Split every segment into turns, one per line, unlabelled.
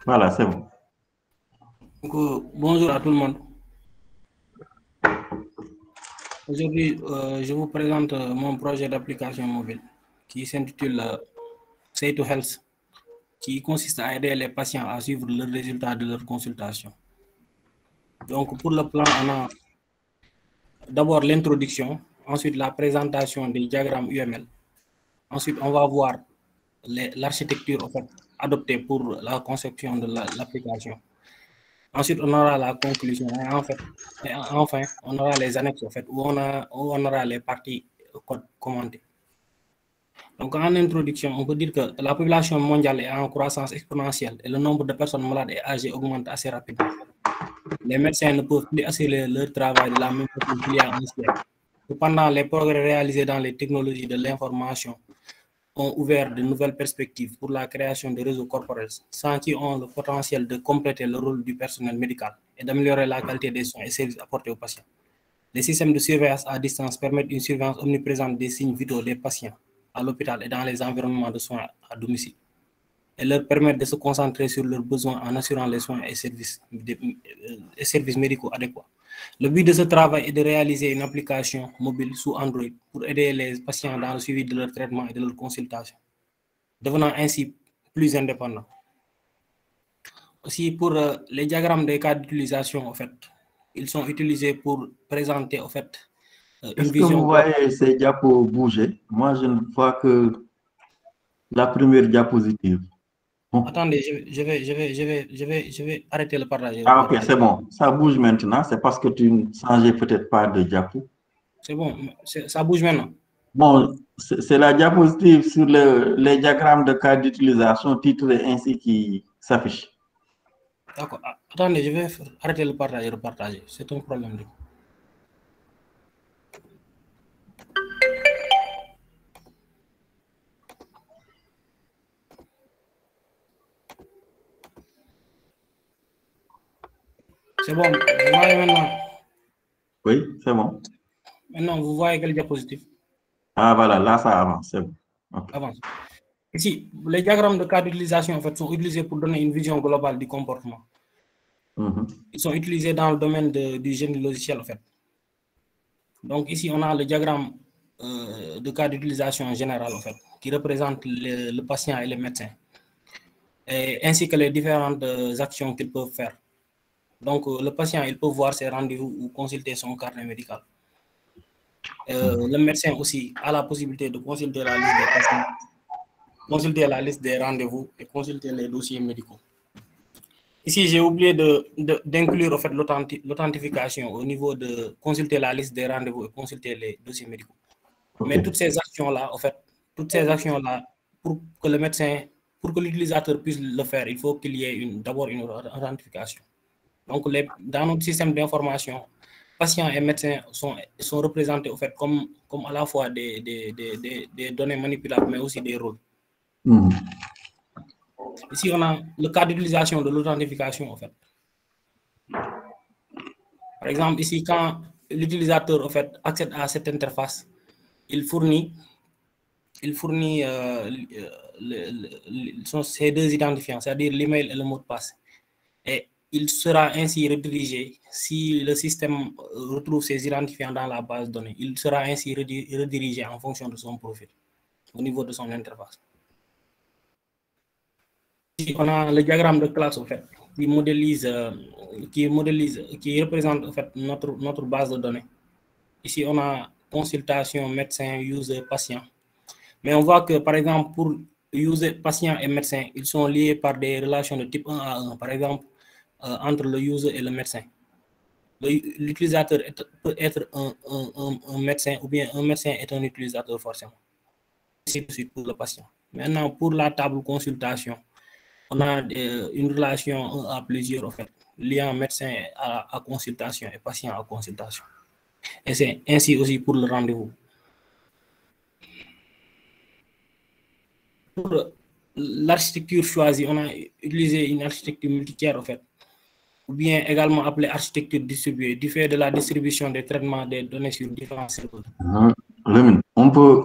Voilà, c'est bon.
Donc, bonjour à tout le monde. Aujourd'hui, je vous présente mon projet d'application mobile qui s'intitule Say to Health, qui consiste à aider les patients à suivre le résultat de leur consultation. Donc, pour le plan, on a d'abord l'introduction, ensuite la présentation des diagrammes UML. Ensuite, on va voir l'architecture en fait, adoptée pour la conception de l'application. Ensuite, on aura la conclusion. Et enfin, on aura les annexes, en fait, où on aura les parties commentées. Donc, en introduction, on peut dire que la population mondiale est en croissance exponentielle et le nombre de personnes malades et âgées augmente assez rapidement. Les médecins ne peuvent plus assurer leur travail de la même façon qu'il y a un siècle. Cependant, les progrès réalisés dans les technologies de l'information ont ouvert de nouvelles perspectives pour la création de réseaux corporels, sans qui ont le potentiel de compléter le rôle du personnel médical et d'améliorer la qualité des soins et services apportés aux patients. Les systèmes de surveillance à distance permettent une surveillance omniprésente des signes vitaux des patients à l'hôpital et dans les environnements de soins à domicile, et leur permettent de se concentrer sur leurs besoins en assurant les soins et services médicaux adéquats. Le but de ce travail est de réaliser une application mobile sous Android pour aider les patients dans le suivi de leur traitement et de leur consultation, devenant ainsi plus indépendants. Aussi, pour les diagrammes des cas d'utilisation, en fait, ils sont utilisés pour présenter, en fait, une
Est-ce que
vision.
vous voyez ces diapos bouger? Moi, je ne vois que la première diapositive. Bon.
Attendez, je vais arrêter le partage.
Ah, ok, c'est bon. Ça bouge maintenant. C'est parce que tu ne changeais peut-être pas de diapo.
C'est bon, ça bouge maintenant.
Bon, c'est la diapositive sur les diagrammes de cas d'utilisation titrés ainsi qui s'affiche.
D'accord. Attendez, je vais arrêter le partage et repartager. C'est un problème. C'est bon, vous voyez maintenant.
Oui, c'est bon.
Maintenant, vous voyez quel diapositive?
Ah, voilà, là, ça avance, c'est bon. Okay.
Avance. Ici, les diagrammes de cas d'utilisation en fait, sont utilisés pour donner une vision globale du comportement. Ils sont utilisés dans le domaine du génie logiciel, en fait. Donc ici, on a le diagramme de cas d'utilisation générale, en fait, qui représente le patient et le médecin, ainsi que les différentes actions qu'ils peuvent faire. Donc, le patient, il peut voir ses rendez-vous ou consulter son carnet médical. Le médecin aussi a la possibilité de consulter la liste des patients, consulter la liste des rendez-vous et consulter les dossiers médicaux. Ici, j'ai oublié d'inclure en fait, l'authentification au niveau de consulter la liste des rendez-vous et consulter les dossiers médicaux. Okay. Mais toutes ces actions-là, en fait, pour que le médecin, pour que l'utilisateur puisse le faire, il faut qu'il y ait d'abord une authentification. Donc, dans notre système d'information, patients et médecins sont représentés en fait, comme à la fois des données manipulables, mais aussi des rôles. Ici, on a le cas d'utilisation de l'authentification, en fait. Par exemple, ici, quand l'utilisateur en fait, accède à cette interface, il fournit ces deux identifiants, c'est-à-dire l'email et le mot de passe. Et il sera ainsi redirigé, si le système retrouve ces identifiants dans la base de données, il sera ainsi redirigé en fonction de son profil, au niveau de son interface. Ici, on a le diagramme de classe, en fait, qui représente en fait, notre base de données. Ici, on a consultation, médecin, user, patient. Mais on voit que, par exemple, pour user, patient et médecin, ils sont liés par des relations de type 1 à 1, par exemple, entre le user et le médecin. L'utilisateur peut être un médecin ou bien un médecin est un utilisateur forcément. C'est aussi pour le patient. Maintenant, pour la table consultation, on a une relation à plusieurs, en fait, liant médecin à consultation et patient à consultation. Et c'est ainsi aussi pour le rendez-vous. Pour l'architecture choisie, on a utilisé une architecture multicaire, en fait, ou bien également appelée architecture distribuée, du fait de la distribution des traitements des données sur différents serveurs.
On peut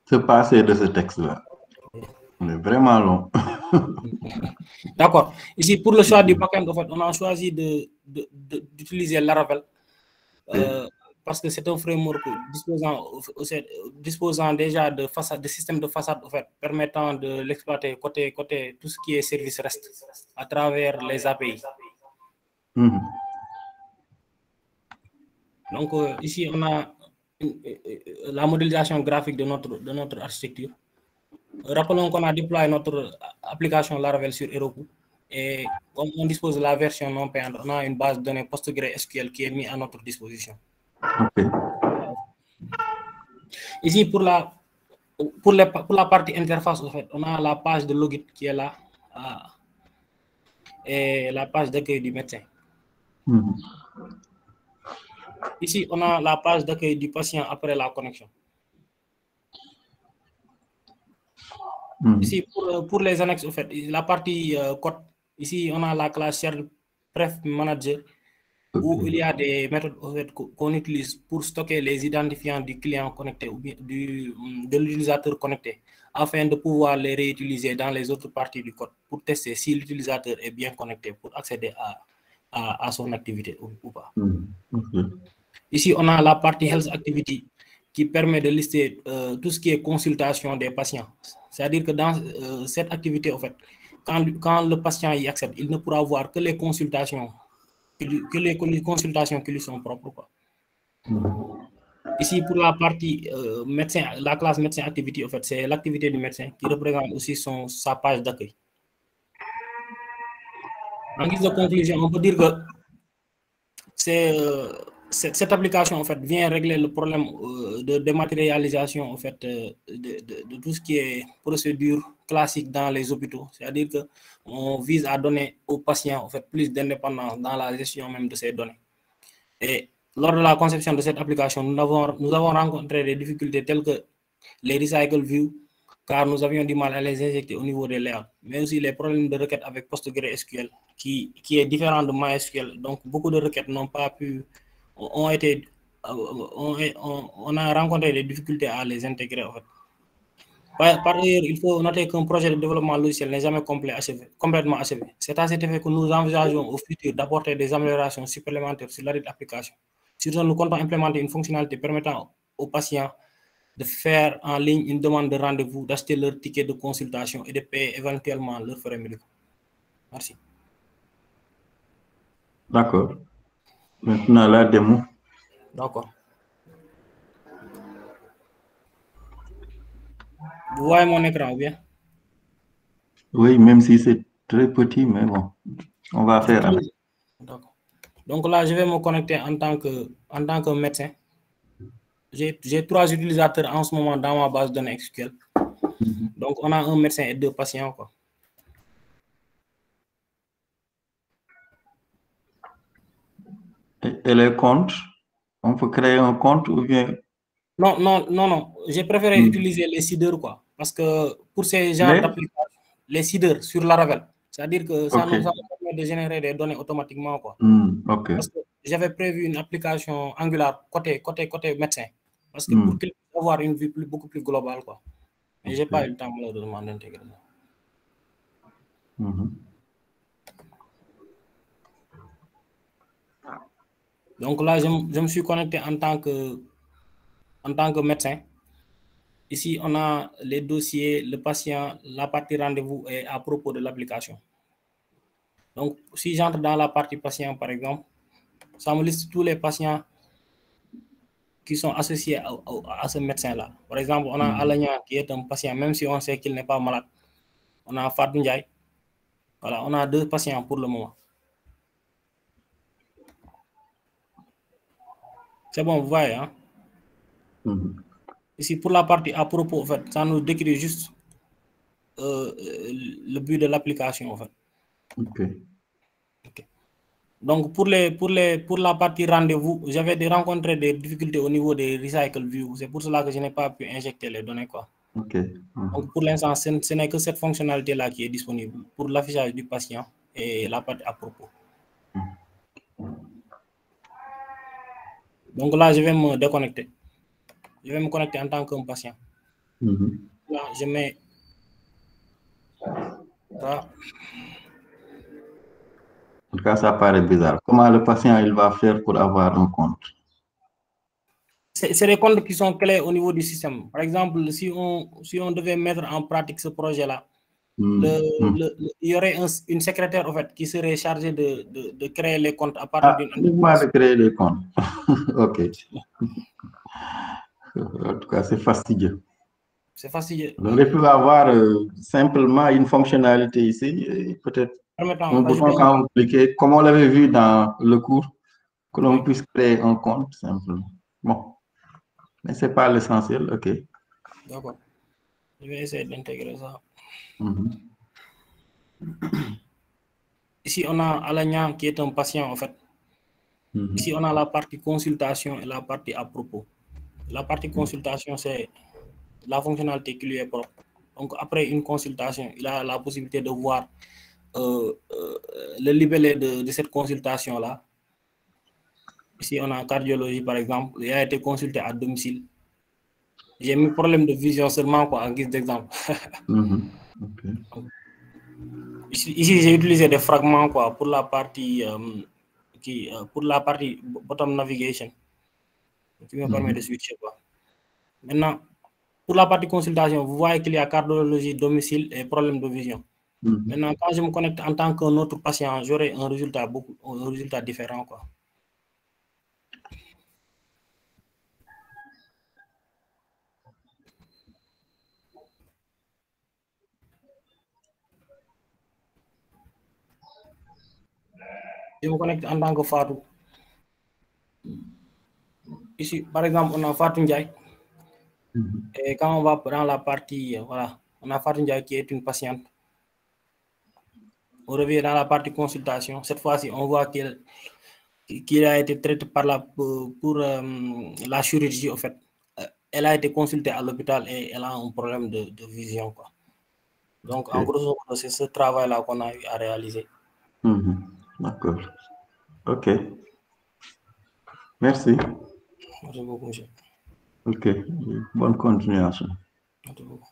se passer de ce texte-là. On est vraiment long.
D'accord. Ici, pour le choix du backend, en fait, on a choisi d'utiliser Laravel parce que c'est un framework disposant déjà de systèmes de façade en fait, permettant de l'exploiter côté tout ce qui est service REST à travers les API. Donc, ici, on a la modélisation graphique de notre architecture. Rappelons qu'on a déployé notre application Laravel sur Heroku et comme on dispose de la version non payante, on a une base de données PostgreSQL qui est mise à notre disposition. Ici, pour la partie interface, en fait, on a la page de login qui est là et la page d'accueil du médecin. Ici, on a la page d'accueil du patient après la connexion. Ici, pour les annexes, en fait, la partie code, ici, on a la classe Shared Pref Manager où il y a des méthodes en fait, qu'on utilise pour stocker les identifiants du client connecté ou bien de l'utilisateur connecté afin de pouvoir les réutiliser dans les autres parties du code pour tester si l'utilisateur est bien connecté pour accéder à son activité ou pas. Ici, on a la partie Health Activity qui permet de lister tout ce qui est consultation des patients. C'est-à-dire que dans cette activité, en fait, quand le patient y accède, il ne pourra voir que les consultations qui lui sont propres. Quoi. Ici, pour la partie médecin, la classe médecin activity, en fait, c'est l'activité du médecin qui représente aussi sa page d'accueil. En guise de conclusion, on peut dire que cette application en fait, vient régler le problème de dématérialisation en fait, de tout ce qui est procédure classique dans les hôpitaux. C'est-à-dire qu'on vise à donner aux patients en fait, plus d'indépendance dans la gestion même de ces données. Et lors de la conception de cette application, nous avons rencontré des difficultés telles que les recycle views, car nous avions du mal à les injecter au niveau des layouts, mais aussi les problèmes de requête avec PostgreSQL, qui est différent de MySQL. Donc, beaucoup de requêtes n'ont pas pu, on a rencontré des difficultés à les intégrer. En fait. Par ailleurs, il faut noter qu'un projet de développement logiciel n'est jamais complètement achevé. C'est à cet effet que nous envisageons au futur d'apporter des améliorations supplémentaires sur la application. Surtout, nous comptons implémenter une fonctionnalité permettant aux patients de faire en ligne une demande de rendez-vous, d'acheter leur ticket de consultation et de payer éventuellement leurs frais médicaux. Merci.
D'accord. Maintenant, la démo.
D'accord. Vous voyez mon écran ou bien?
Oui, même si c'est très petit, mais bon, on va faire avec.
D'accord. Donc là, je vais me connecter en tant que médecin. J'ai 3 utilisateurs en ce moment dans ma base de données SQL. Donc, on a un médecin et 2 patients. Quoi.
Et les comptes, on peut créer un compte ou bien...
Non. J'ai préféré utiliser les seeders, quoi. Parce que pour ces genres d'applications, les seeders sur Laravel, c'est-à-dire que ça nous permet de générer des données automatiquement, quoi. Parce que j'avais prévu une application Angular côté médecin. Parce que pour qu'il puisse avoir une vue beaucoup plus globale, quoi. Mais je n'ai pas eu le temps, malheureusement, d'intégrer ça. Donc là, je me suis connecté en tant que médecin. Ici, on a les dossiers, le patient, la partie rendez-vous et à propos de l'application. Donc, si j'entre dans la partie patient, par exemple, ça me liste tous les patients qui sont associés à ce médecin-là. Par exemple, on a Alagna qui est un patient, même si on sait qu'il n'est pas malade. On a Fatou Ndiaye. Voilà, on a 2 patients pour le moment. C'est bon, vous voyez, hein? Ici, pour la partie à propos, en fait, ça nous décrit juste le but de l'application, en fait.
Okay.
Donc, pour la partie rendez-vous, j'avais rencontré des difficultés au niveau des recycle views. C'est pour cela que je n'ai pas pu injecter les données, quoi. Donc, pour l'instant, ce n'est que cette fonctionnalité-là qui est disponible pour l'affichage du patient et la partie à propos. Donc là, je vais me déconnecter. Je vais me connecter en tant qu'un patient. Là, je mets Ça,
En tout cas, ça paraît bizarre. Comment le patient il va faire pour avoir un compte?
c'est des comptes qui sont clés au niveau du système. Par exemple, si on devait mettre en pratique ce projet-là, il y aurait une secrétaire en fait, qui serait chargée de créer les comptes à partir d'une
uniquement de créer des comptes. OK. En tout cas, c'est fastidieux.
C'est fastidieux.
Donc, il peut avoir simplement une fonctionnalité ici, peut-être un bouton quand vous cliquez, comme on l'avait vu dans le cours, que l'on puisse créer un compte simplement. Bon, mais ce n'est pas l'essentiel, OK.
D'accord. Je vais essayer d'intégrer ça. Ici, on a Alagnan qui est un patient en fait. Ici, on a la partie consultation et la partie à propos. La partie consultation, c'est la fonctionnalité qui lui est propre. Donc, après une consultation, il a la possibilité de voir le libellé de cette consultation-là. Ici, on a cardiologie, par exemple. Il a été consulté à domicile. J'ai mis problème de vision seulement quoi, en guise d'exemple.
Okay.
Ici, j'ai utilisé des fragments quoi, pour la partie pour la partie bottom navigation qui me permet de switcher. Quoi. Maintenant, pour la partie consultation, vous voyez qu'il y a cardiologie, domicile et problème de vision. Maintenant, quand je me connecte en tant qu'un autre patient, j'aurai un résultat différent. Quoi. Je me connecte en tant que Fatou. Ici, par exemple, on a Fatou Ndiaye. Et quand on va dans la partie, voilà, on a Fatou Ndiaye qui est une patiente. On revient dans la partie consultation. Cette fois-ci, on voit qu'il a été traité pour la chirurgie, en fait. Elle a été consultée à l'hôpital et elle a un problème de vision. Quoi. Donc, en gros, c'est ce travail-là qu'on a eu à réaliser.
D'accord. OK. Merci.
Merci beaucoup, monsieur.
OK. Bonne continuation.
Merci beaucoup.